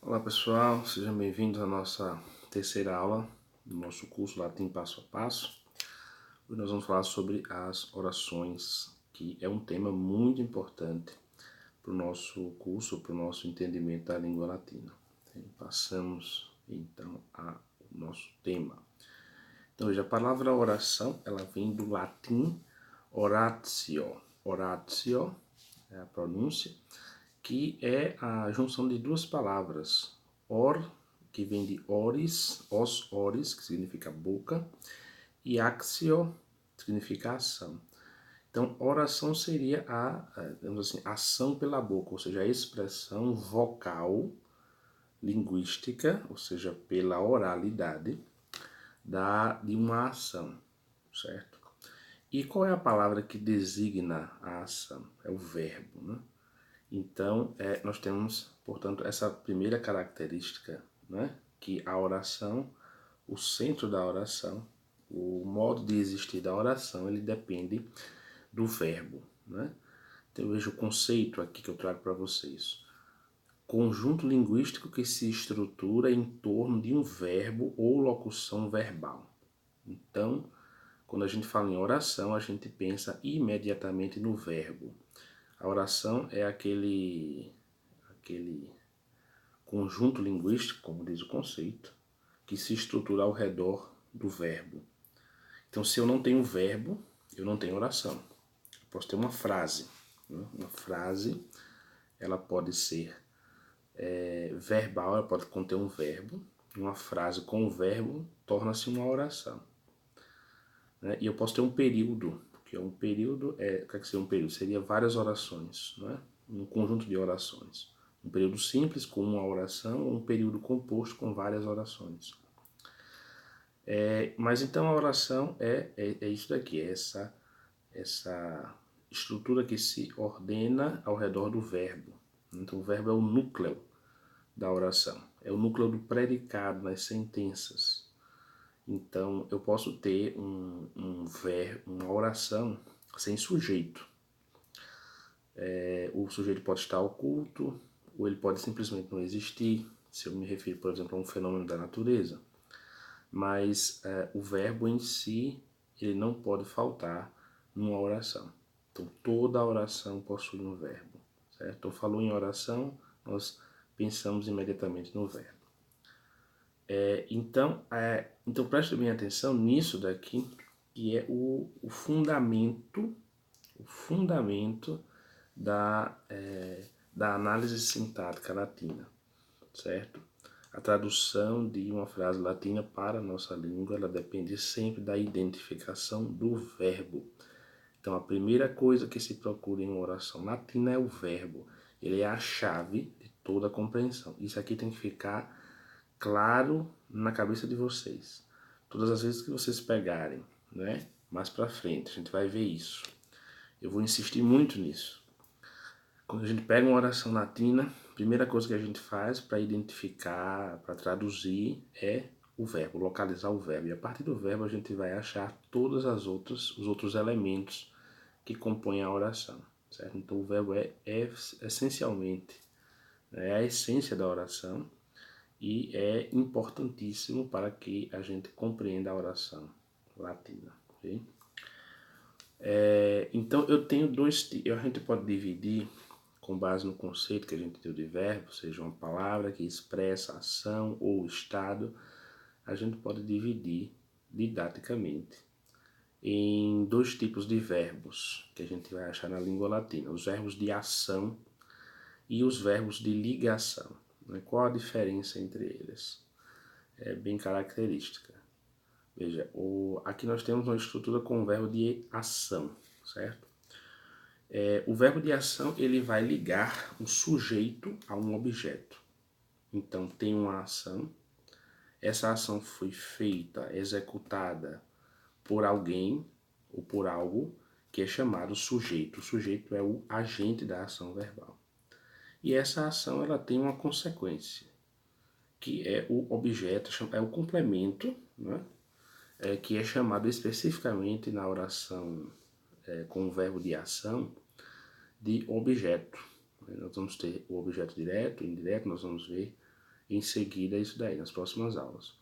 Olá pessoal, sejam bem-vindos à nossa terceira aula do nosso curso Latim Passo a Passo. Hoje nós vamos falar sobre as orações, que é um tema muito importante para o nosso curso, para o nosso entendimento da língua latina. Passamos então ao nosso tema. Então hoje a palavra oração, ela vem do latim oratio. Oratio é a pronúncia, que é a junção de duas palavras, que vem de oris, os oris, que significa boca, e axio, que significa ação. Então, oração seria digamos assim, ação pela boca, ou seja, a expressão vocal, linguística, ou seja, pela oralidade, de uma ação, certo? E qual é a palavra que designa a ação? É o verbo, né? Então, nós temos, portanto, essa primeira característica, né? Que a oração, o centro da oração, o modo de existir da oração, ele depende do verbo, né? Então, eu vejo o conceito aqui que eu trago para vocês. Conjunto linguístico que se estrutura em torno de um verbo ou locução verbal. Então, quando a gente fala em oração, a gente pensa imediatamente no verbo. A oração é aquele conjunto linguístico, como diz o conceito, que se estrutura ao redor do verbo. Então, se eu não tenho verbo, eu não tenho oração. Eu posso ter uma frase. Né? Uma frase, ela pode ser verbal, ela pode conter um verbo. Uma frase com o verbo torna-se uma oração. Né? E eu posso ter um período, porque um período o que é que seria um período? Seria várias orações, não é? Um conjunto de orações. Um período simples com uma oração ou um período composto com várias orações. Mas então a oração é isso daqui, é essa estrutura que se ordena ao redor do verbo. Então o verbo é o núcleo da oração, é o núcleo do predicado nas sentenças. Então eu posso ter uma oração sem sujeito. O sujeito pode estar oculto, ou ele pode simplesmente não existir, se eu me refiro, por exemplo, a um fenômeno da natureza. Mas o verbo em si, ele não pode faltar numa oração. Então, toda oração possui um verbo, certo? Então, falou em oração, nós pensamos imediatamente no verbo. Então, preste bem atenção nisso daqui, que é o fundamento da análise sintática latina, certo? A tradução de uma frase latina para a nossa língua, ela depende sempre da identificação do verbo. Então, a primeira coisa que se procura em uma oração latina é o verbo. Ele é a chave de toda a compreensão. Isso aqui tem que ficar claro na cabeça de vocês. Todas as vezes que vocês pegarem, né? Mais para frente, a gente vai ver isso. Eu vou insistir muito nisso. Quando a gente pega uma oração latina, a primeira coisa que a gente faz para identificar, para traduzir, é o verbo, localizar o verbo. E a partir do verbo a gente vai achar todos os outros elementos que compõem a oração, certo? Então o verbo é essencialmente, é a essência da oração e é importantíssimo para que a gente compreenda a oração latina, ok? Então eu tenho dois tipos, a gente pode dividir com base no conceito que a gente deu de verbo, seja uma palavra que expressa ação ou estado, a gente pode dividir didaticamente em dois tipos de verbos que a gente vai achar na língua latina, os verbos de ação e os verbos de ligação. Qual a diferença entre eles? É bem característica. Veja, aqui nós temos uma estrutura com o verbo de ação, certo? O verbo de ação, ele vai ligar um sujeito a um objeto. Então, tem uma ação, essa ação foi feita, executada por alguém ou por algo que é chamado sujeito. O sujeito é o agente da ação verbal. E essa ação, ela tem uma consequência, que é o objeto, é o complemento, né? Que é chamado especificamente na oração com o verbo de ação, de objeto. Nós vamos ter o objeto direto, indireto, nós vamos ver em seguida isso daí, nas próximas aulas.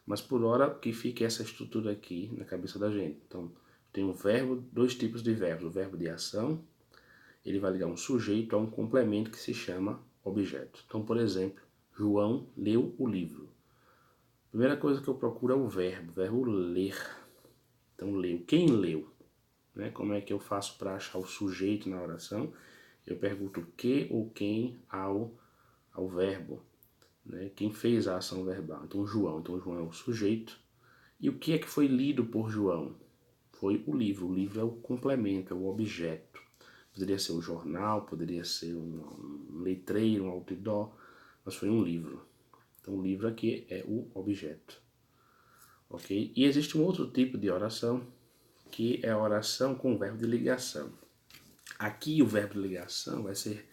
Mas por hora que fique essa estrutura aqui na cabeça da gente. Então, tem um verbo, dois tipos de verbos. O verbo de ação, ele vai ligar um sujeito a um complemento que se chama objeto. Então, por exemplo, João leu o livro. Primeira coisa que eu procuro é o verbo ler. Então, leu. Quem leu? Né? Como é que eu faço para achar o sujeito na oração? Eu pergunto que ou quem ao verbo. Né? Quem fez a ação verbal? Então, João. Então, João é o sujeito. E o que é que foi lido por João? Foi o livro. O livro é o complemento, é o objeto. Poderia ser um jornal, poderia ser um letreiro, um outdoor, mas foi um livro. Então, o livro aqui é o objeto. Ok? E existe um outro tipo de oração, que é a oração com o verbo de ligação. Aqui o verbo de ligação vai ser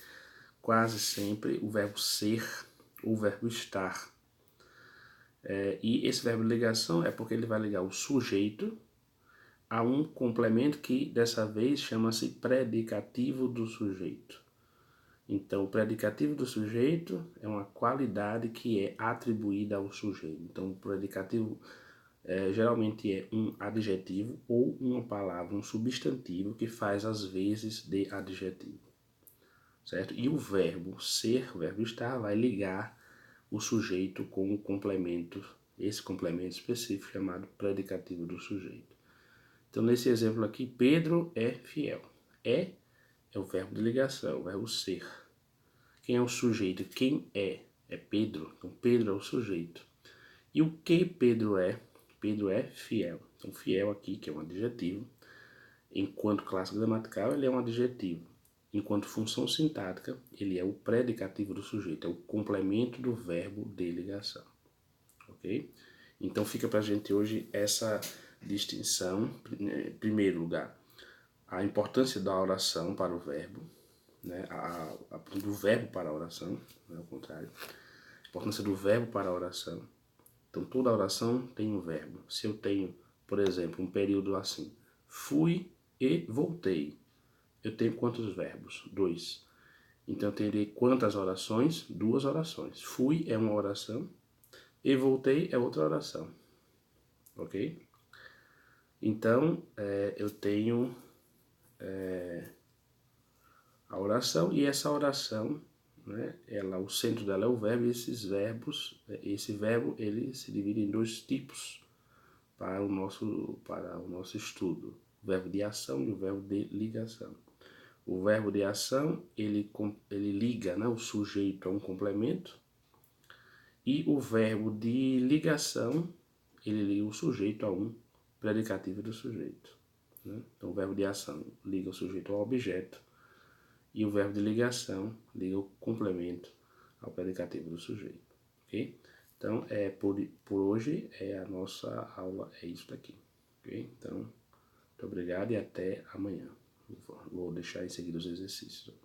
quase sempre o verbo ser ou o verbo estar. E esse verbo de ligação é porque ele vai ligar o sujeito a um complemento que dessa vez chama-se predicativo do sujeito. Então, o predicativo do sujeito é uma qualidade que é atribuída ao sujeito. Então, o predicativo geralmente é um adjetivo ou uma palavra, um substantivo que faz as vezes de adjetivo. Certo? E o verbo ser, o verbo estar, vai ligar o sujeito com o complemento, esse complemento específico chamado predicativo do sujeito. Então, nesse exemplo aqui, Pedro é fiel. É o verbo de ligação, o verbo ser. Quem é o sujeito? Quem é? É Pedro. Então, Pedro é o sujeito. E o que Pedro é? Pedro é fiel. Então, fiel aqui, que é um adjetivo, enquanto classe gramatical, ele é um adjetivo. Enquanto função sintática, ele é o predicativo do sujeito, é o complemento do verbo de ligação. Ok? Então, fica pra gente hoje essa distinção. Em primeiro lugar, a importância da oração para o verbo, né? Do verbo para a oração, não é o contrário. A importância do verbo para a oração. Então, toda oração tem um verbo. Se eu tenho, por exemplo, um período assim, fui e voltei, eu tenho quantos verbos? 2. Então, eu terei quantas orações? 2 orações. Fui é uma oração e voltei é outra oração. Ok? Então, eu tenho a oração e essa oração, né, o centro dela é o verbo e esses verbos, esse verbo ele se divide em 2 tipos para o nosso estudo, o verbo de ação e o verbo de ligação. O verbo de ação, ele liga, né, o sujeito a um complemento, e o verbo de ligação, ele liga o sujeito a um predicativo do sujeito. Né? Então, o verbo de ação liga o sujeito ao objeto, e o verbo de ligação liga o complemento ao predicativo do sujeito. Ok? Então, por hoje, a nossa aula é isso daqui. Ok? Então, muito obrigado e até amanhã. Vou deixar em seguida os exercícios.